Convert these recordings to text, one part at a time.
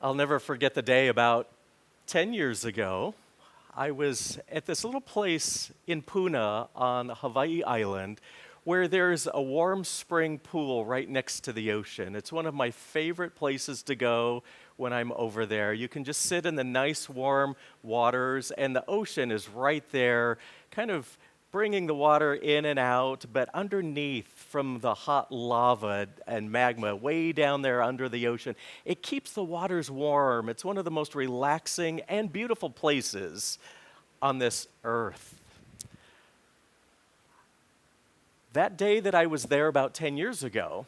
I'll never forget the day about 10 years ago. I was at this little place in Puna on Hawaii Island where there's a warm spring pool right next to the ocean. It's one of my favorite places to go when I'm over there. You can just sit in the nice warm waters, and the ocean is right there, kind of bringing the water in and out, but underneath from the hot lava and magma way down there under the ocean, it keeps the waters warm. It's one of the most relaxing and beautiful places on this earth. That day that I was there about 10 years ago,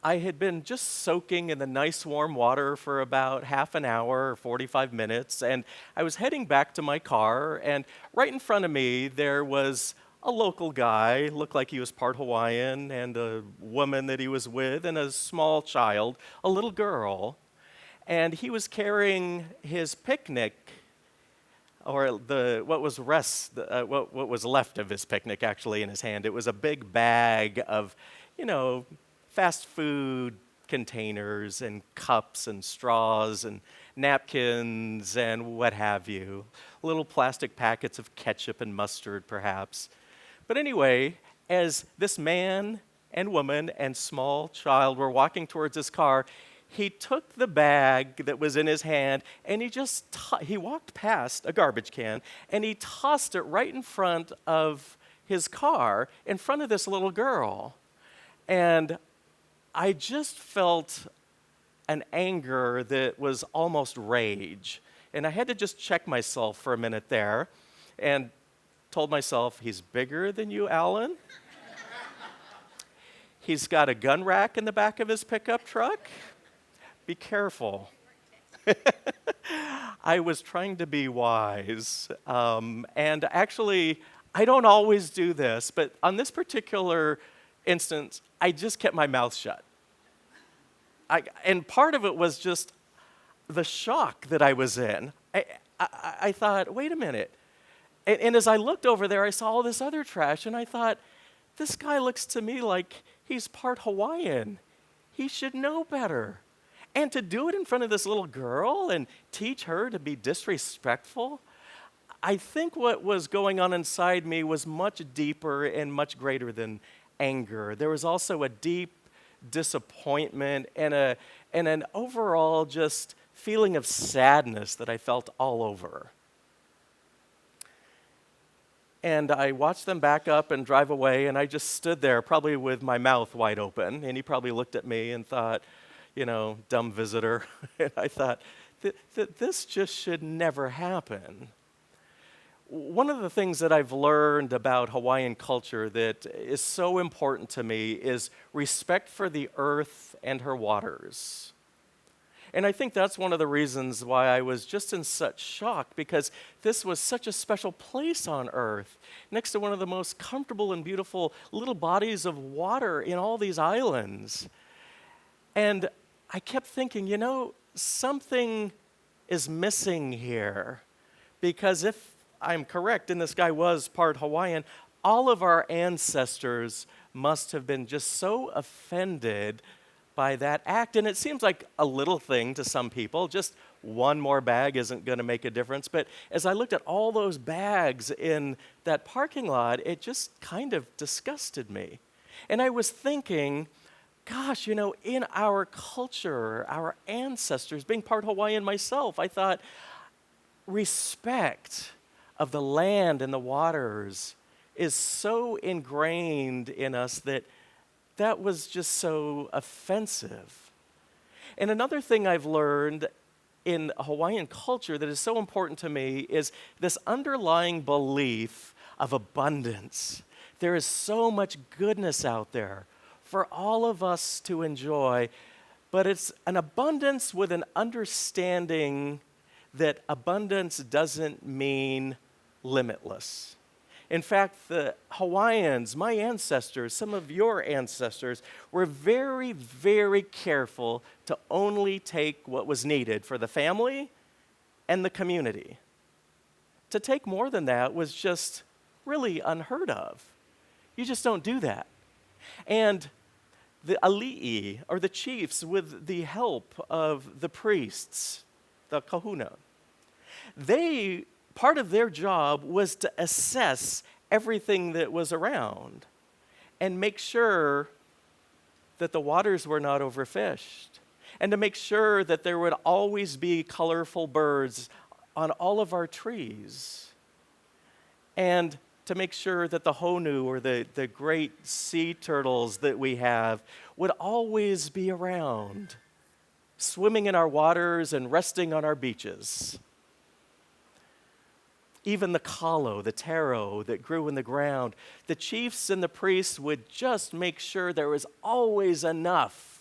I had been just soaking in the nice warm water for about half an hour or 45 minutes, and I was heading back to my car, and right in front of me there was a local guy, looked like he was part Hawaiian, and a woman that he was with, and a small child, a little girl, and he was carrying his picnic, or what was left of his picnic actually in his hand. It was a big bag of, fast food containers and cups and straws and napkins and what have you. Little plastic packets of ketchup and mustard, perhaps. But anyway, as this man and woman and small child were walking towards his car, he took the bag that was in his hand and he walked past a garbage can and he tossed it right in front of his car, in front of this little girl. And I just felt an anger that was almost rage. And I had to just check myself for a minute there and told myself, he's bigger than you, Alan. He's got a gun rack in the back of his pickup truck. Be careful. I was trying to be wise. And actually, I don't always do this, but on this particular instance, I just kept my mouth shut. And part of it was just the shock that I was in. I thought, wait a minute. And as I looked over there, I saw all this other trash, and I thought, this guy looks to me like he's part Hawaiian. He should know better. And to do it in front of this little girl and teach her to be disrespectful, I think what was going on inside me was much deeper and much greater than anger. There was also a deep disappointment and an overall just feeling of sadness that I felt all over. And I watched them back up and drive away, and I just stood there, probably with my mouth wide open, and he probably looked at me and thought, dumb visitor. And I thought, this just should never happen. One of the things that I've learned about Hawaiian culture that is so important to me is respect for the earth and her waters. And I think that's one of the reasons why I was just in such shock, because this was such a special place on earth, next to one of the most comfortable and beautiful little bodies of water in all these islands. And I kept thinking, something is missing here, because if I'm correct, and this guy was part Hawaiian, all of our ancestors must have been just so offended by that act. And it seems like a little thing to some people. Just one more bag isn't going to make a difference. But as I looked at all those bags in that parking lot, it just kind of disgusted me. And I was thinking, gosh, in our culture, our ancestors, being part Hawaiian myself, I thought respect of the land and the waters is so ingrained in us that was just so offensive. And another thing I've learned in Hawaiian culture that is so important to me is this underlying belief of abundance. There is so much goodness out there for all of us to enjoy, but it's an abundance with an understanding that abundance doesn't mean limitless. In fact, the Hawaiians, my ancestors, some of your ancestors, were very, very careful to only take what was needed for the family and the community. To take more than that was just really unheard of. You just don't do that. And the ali'i, or the chiefs, with the help of the priests, the kahuna. Part of their job was to assess everything that was around and make sure that the waters were not overfished, and to make sure that there would always be colorful birds on all of our trees, and to make sure that the honu, or the great sea turtles that we have, would always be around, swimming in our waters and resting on our beaches. Even the kalo, the taro that grew in the ground, the chiefs and the priests would just make sure there was always enough,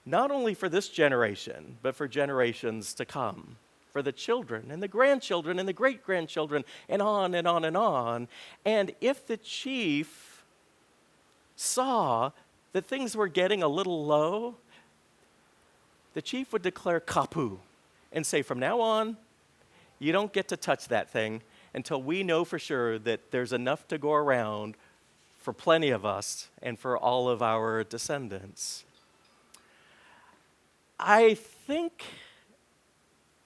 not only for this generation, but for generations to come, for the children and the grandchildren and the great-grandchildren, and on and on and on. And if the chief saw that things were getting a little low, the chief would declare kapu and say, from now on, you don't get to touch that thing until we know for sure that there's enough to go around for plenty of us and for all of our descendants. I think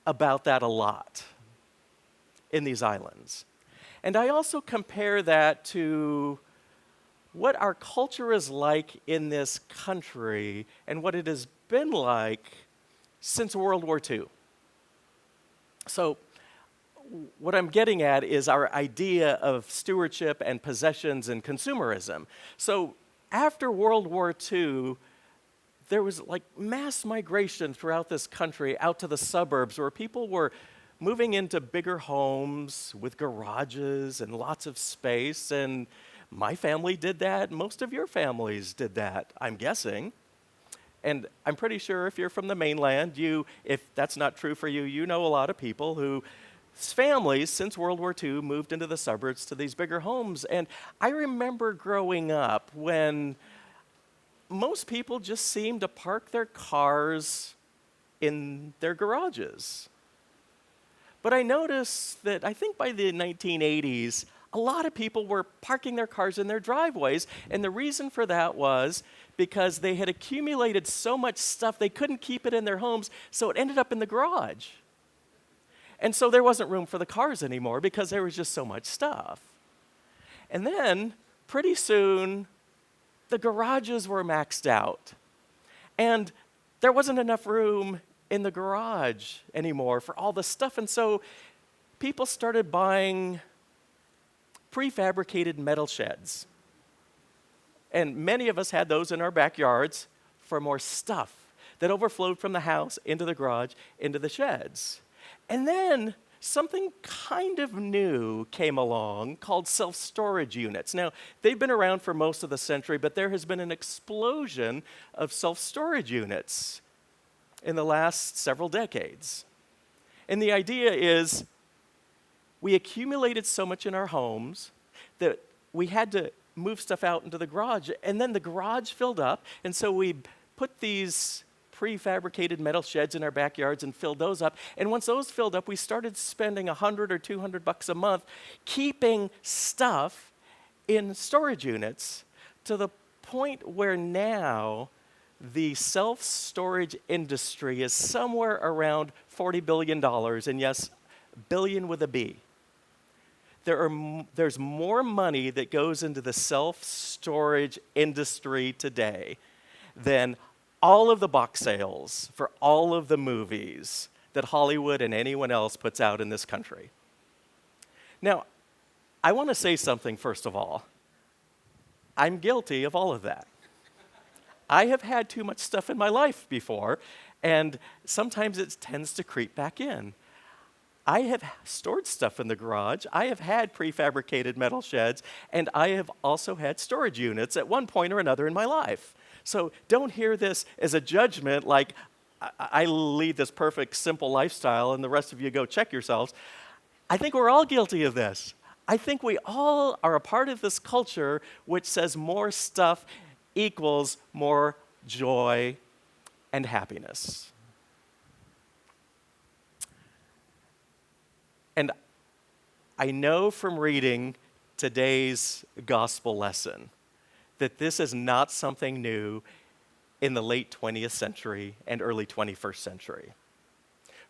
about that a lot in these islands. And I also compare that to what our culture is like in this country and what it has been like since World War II. So, what I'm getting at is our idea of stewardship and possessions and consumerism. So after World War II, there was like mass migration throughout this country out to the suburbs, where people were moving into bigger homes with garages and lots of space. And my family did that. Most of your families did that, I'm guessing. And I'm pretty sure if you're from the mainland, if that's not true for you, you know a lot of people whose families, since World War II, moved into the suburbs to these bigger homes. And I remember growing up when most people just seemed to park their cars in their garages. But I noticed that I think by the 1980s, a lot of people were parking their cars in their driveways. And the reason for that was because they had accumulated so much stuff, they couldn't keep it in their homes, so it ended up in the garage. And so there wasn't room for the cars anymore because there was just so much stuff. And then, pretty soon, the garages were maxed out. And there wasn't enough room in the garage anymore for all the stuff. And so people started buying prefabricated metal sheds. And many of us had those in our backyards for more stuff that overflowed from the house into the garage, into the sheds. And then something kind of new came along called self-storage units. Now, they've been around for most of the century, but there has been an explosion of self-storage units in the last several decades. And the idea is we accumulated so much in our homes that we had to move stuff out into the garage, and then the garage filled up, and so we put these prefabricated metal sheds in our backyards and filled those up. And once those filled up, we started spending $100 or $200 a month keeping stuff in storage units, to the point where now the self-storage industry is somewhere around $40 billion, and yes, billion with a B. There's more money that goes into the self-storage industry today than all of the box sales for all of the movies that Hollywood and anyone else puts out in this country. Now, I want to say something first of all. I'm guilty of all of that. I have had too much stuff in my life before, and sometimes it tends to creep back in. I have stored stuff in the garage. I have had prefabricated metal sheds, and I have also had storage units at one point or another in my life. So don't hear this as a judgment like I lead this perfect, simple lifestyle and the rest of you go check yourselves. I think we're all guilty of this. I think we all are a part of this culture which says more stuff equals more joy and happiness. And I know from reading today's gospel lesson that this is not something new in the late 20th century and early 21st century.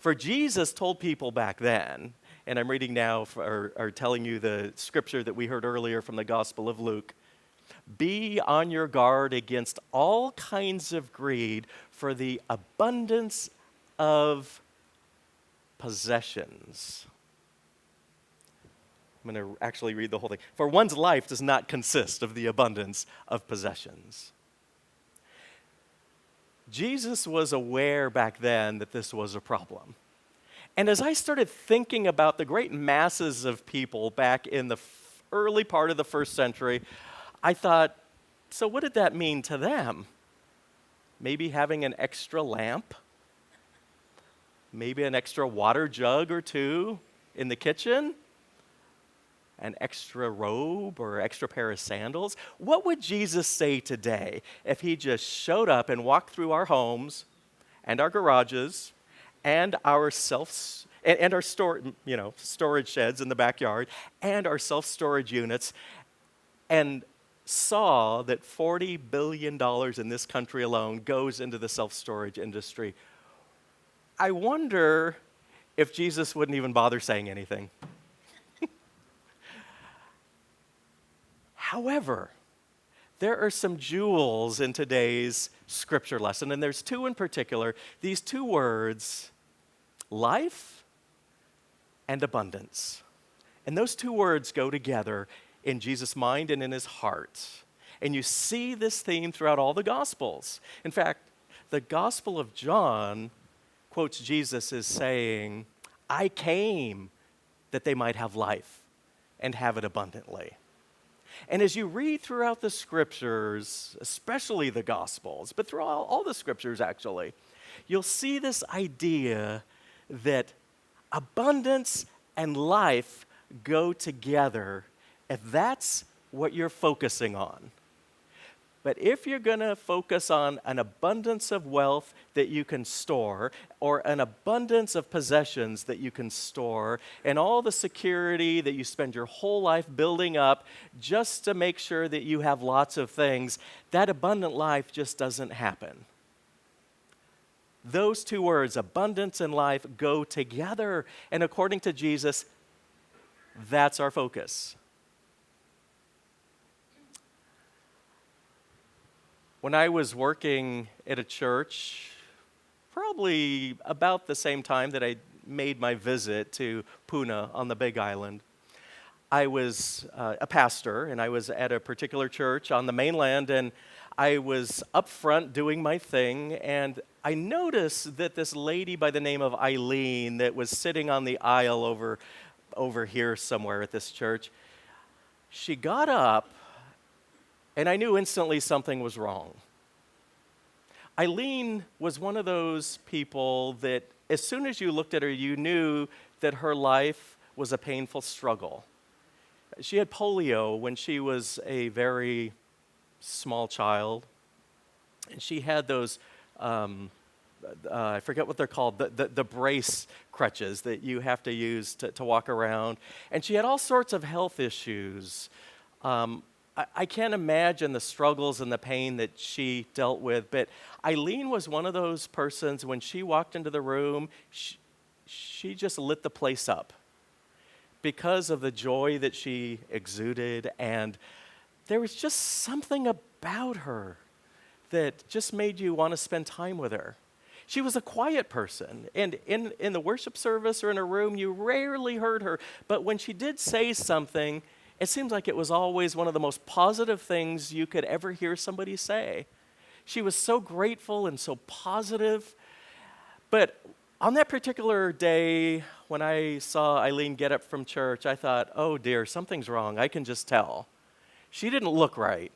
For Jesus told people back then, and I'm reading now or telling you the scripture that we heard earlier from the Gospel of Luke, be on your guard against all kinds of greed, for the abundance of possessions. I'm going to actually read the whole thing. For one's life does not consist of the abundance of possessions. Jesus was aware back then that this was a problem. And as I started thinking about the great masses of people back in the early part of the first century, I thought, so what did that mean to them? Maybe having an extra lamp? Maybe an extra water jug or two in the kitchen? An extra robe or extra pair of sandals? What would Jesus say today if he just showed up and walked through our homes and our garages and our storage sheds in the backyard and our self-storage units and saw that $40 billion in this country alone goes into the self-storage industry? I wonder if Jesus wouldn't even bother saying anything. However, there are some jewels in today's scripture lesson, and there's two in particular. These two words, life and abundance. And those two words go together in Jesus' mind and in his heart. And you see this theme throughout all the Gospels. In fact, the Gospel of John quotes Jesus as saying, I came that they might have life and have it abundantly. And as you read throughout the scriptures, especially the Gospels, but throughout all the scriptures actually, you'll see this idea that abundance and life go together if that's what you're focusing on. But if you're going to focus on an abundance of wealth that you can store, or an abundance of possessions that you can store, and all the security that you spend your whole life building up just to make sure that you have lots of things, that abundant life just doesn't happen. Those two words, abundance and life, go together. And according to Jesus, that's our focus. When I was working at a church, probably about the same time that I made my visit to Puna on the Big Island, I was a pastor, and I was at a particular church on the mainland, and I was up front doing my thing, and I noticed that this lady by the name of Eileen that was sitting on the aisle over here somewhere at this church, she got up, and I knew instantly something was wrong. Eileen was one of those people that as soon as you looked at her, you knew that her life was a painful struggle. She had polio when she was a very small child, and she had those, I forget what they're called, the brace crutches that you have to use to walk around, and she had all sorts of health issues. I can't imagine the struggles and the pain that she dealt with, but Eileen was one of those persons, when she walked into the room, she just lit the place up because of the joy that she exuded, and there was just something about her that just made you want to spend time with her. She was a quiet person, and in the worship service or in a room, you rarely heard her, but when she did say something, it seems like it was always one of the most positive things you could ever hear somebody say. She was so grateful and so positive. But on that particular day, when I saw Eileen get up from church, I thought, oh dear, something's wrong. I can just tell. She didn't look right.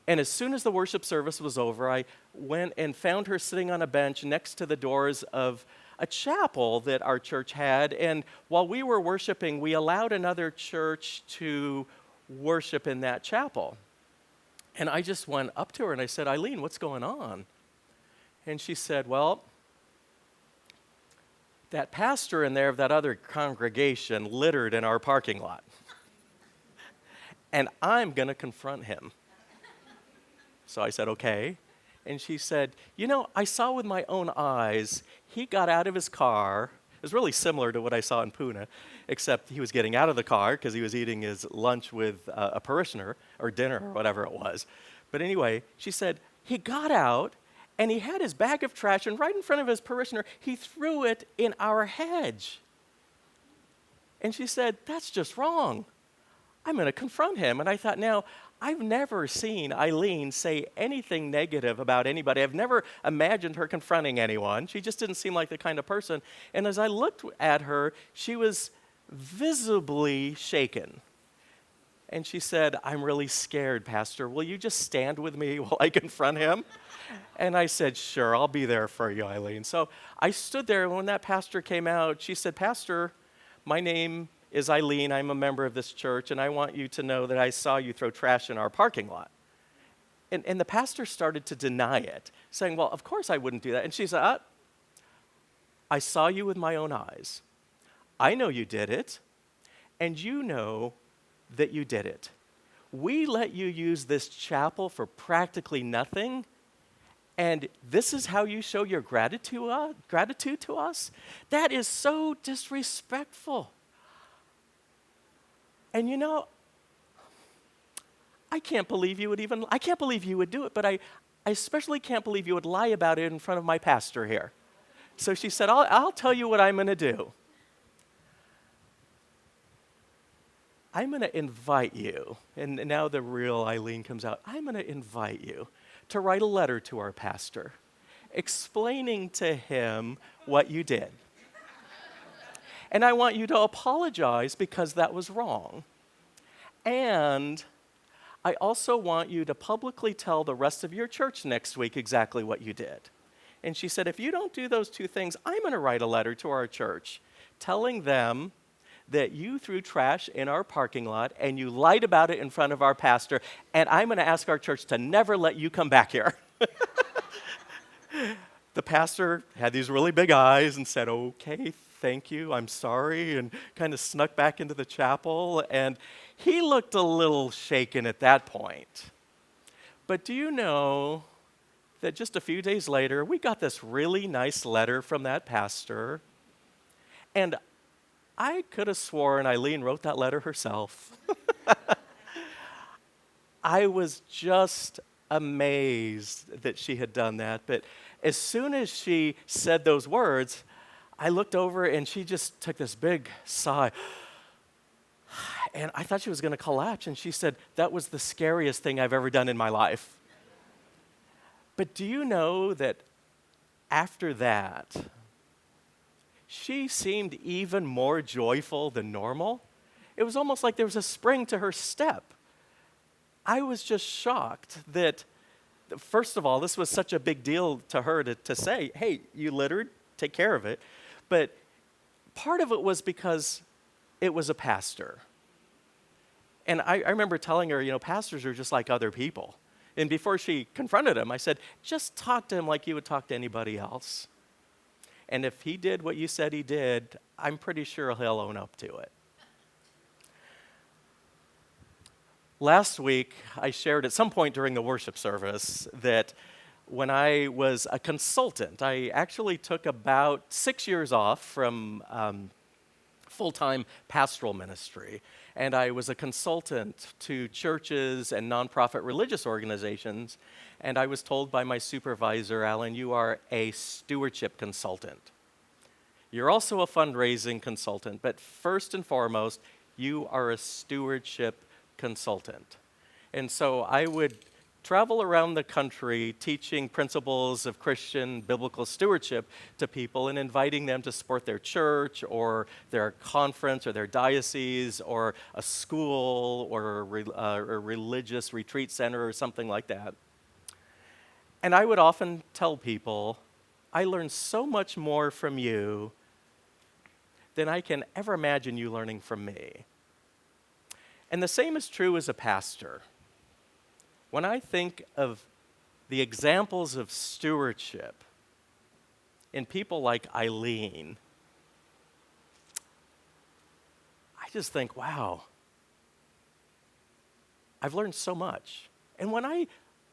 And as soon as the worship service was over, I went and found her sitting on a bench next to the doors of a chapel that our church had, and while we were worshiping, we allowed another church to worship in that chapel. And I just went up to her and I said, Eileen, what's going on? And she said, well, that pastor in there of that other congregation littered in our parking lot. And I'm going to confront him. So I said, okay. And she said, I saw with my own eyes, he got out of his car. It was really similar to what I saw in Pune, except he was getting out of the car because he was eating his lunch with a parishioner, or dinner, or whatever it was. But anyway, she said, he got out, and he had his bag of trash, and right in front of his parishioner, he threw it in our hedge. And she said, that's just wrong. I'm going to confront him. And I thought, now, I've never seen Eileen say anything negative about anybody. I've never imagined her confronting anyone. She just didn't seem like the kind of person. And as I looked at her, she was visibly shaken. And she said, I'm really scared, Pastor. Will you just stand with me while I confront him? And I said, sure, I'll be there for you, Eileen. So I stood there, and when that pastor came out, she said, Pastor, my name is Eileen. I'm a member of this church, and I want you to know that I saw you throw trash in our parking lot. And the pastor started to deny it, saying, well, of course I wouldn't do that. And she said, I saw you with my own eyes. I know you did it, and you know that you did it. We let you use this chapel for practically nothing, and this is how you show your gratitude to us? That is so disrespectful. And I can't believe you would do it, but I especially can't believe you would lie about it in front of my pastor here. So she said, I'll tell you what I'm going to do. I'm going to invite you, and now the real Eileen comes out. I'm going to invite you to write a letter to our pastor explaining to him what you did. And I want you to apologize because that was wrong. And I also want you to publicly tell the rest of your church next week exactly what you did. And she said, if you don't do those two things, I'm going to write a letter to our church telling them that you threw trash in our parking lot and you lied about it in front of our pastor, and I'm going to ask our church to never let you come back here. The pastor had these really big eyes and said, okay, thank you, I'm sorry, and kind of snuck back into the chapel, and he looked a little shaken at that point. But do you know that just a few days later, we got this really nice letter from that pastor, and I could have sworn Eileen wrote that letter herself. I was just amazed that she had done that. But as soon as she said those words, I looked over and she just took this big sigh. And I thought she was going to collapse. And she said, that was the scariest thing I've ever done in my life. But do you know that after that, she seemed even more joyful than normal? It was almost like there was a spring to her step. I was just shocked that, first of all, this was such a big deal to her to say, hey, you littered, take care of it. But part of it was because it was a pastor. And I remember telling her, pastors are just like other people. And before she confronted him, I said, just talk to him like you would talk to anybody else. And if he did what you said he did, I'm pretty sure he'll own up to it. Last week, I shared at some point during the worship service that when I was a consultant, I actually took about 6 years off from full-time pastoral ministry, and I was a consultant to churches and nonprofit religious organizations, and I was told by my supervisor, Alan, you are a stewardship consultant. You're also a fundraising consultant, but first and foremost, you are a stewardship consultant. And so I would travel around the country teaching principles of Christian biblical stewardship to people and inviting them to support their church or their conference or their diocese or a school or a religious retreat center or something like that. And I would often tell people, I learned so much more from you than I can ever imagine you learning from me. And the same is true as a pastor. When I think of the examples of stewardship in people like Eileen, I just think, wow, I've learned so much. And when I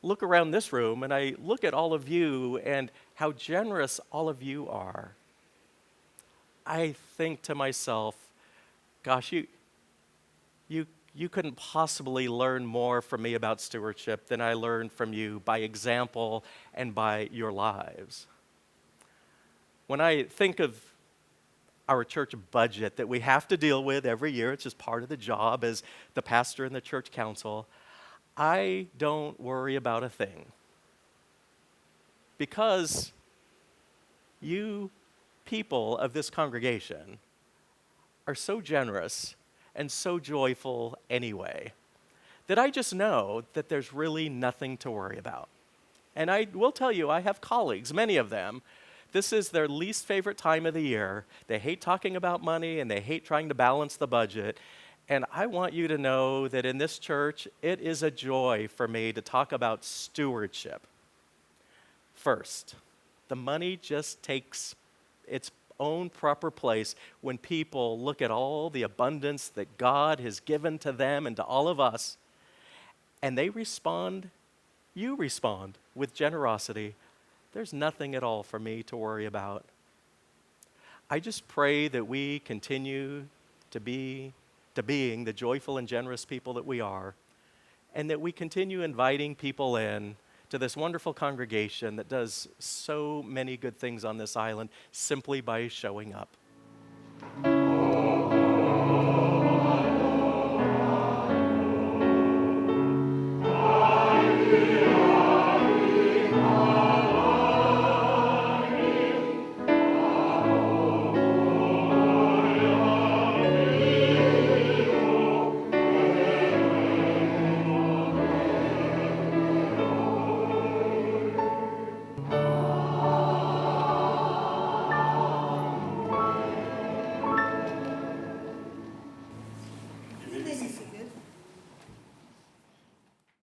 look around this room and I look at all of you and how generous all of you are, I think to myself, gosh, you, you couldn't possibly learn more from me about stewardship than I learned from you by example and by your lives. When I think of our church budget that we have to deal with every year, it's just part of the job as the pastor and the church council, I don't worry about a thing. Because you people of this congregation are so generous and so joyful anyway that I just know that there's really nothing to worry about. And I will tell you, I have colleagues, many of them, this is their least favorite time of the year. They hate talking about money and they hate trying to balance the budget. And I want you to know that in this church, it is a joy for me to talk about stewardship. First, the money just takes its own proper place when people look at all the abundance that God has given to them and to all of us, and they respond, you respond with generosity. There's nothing at all for me to worry about. I just pray that we continue to being the joyful and generous people that we are, and that we continue inviting people in to this wonderful congregation that does so many good things on this island simply by showing up.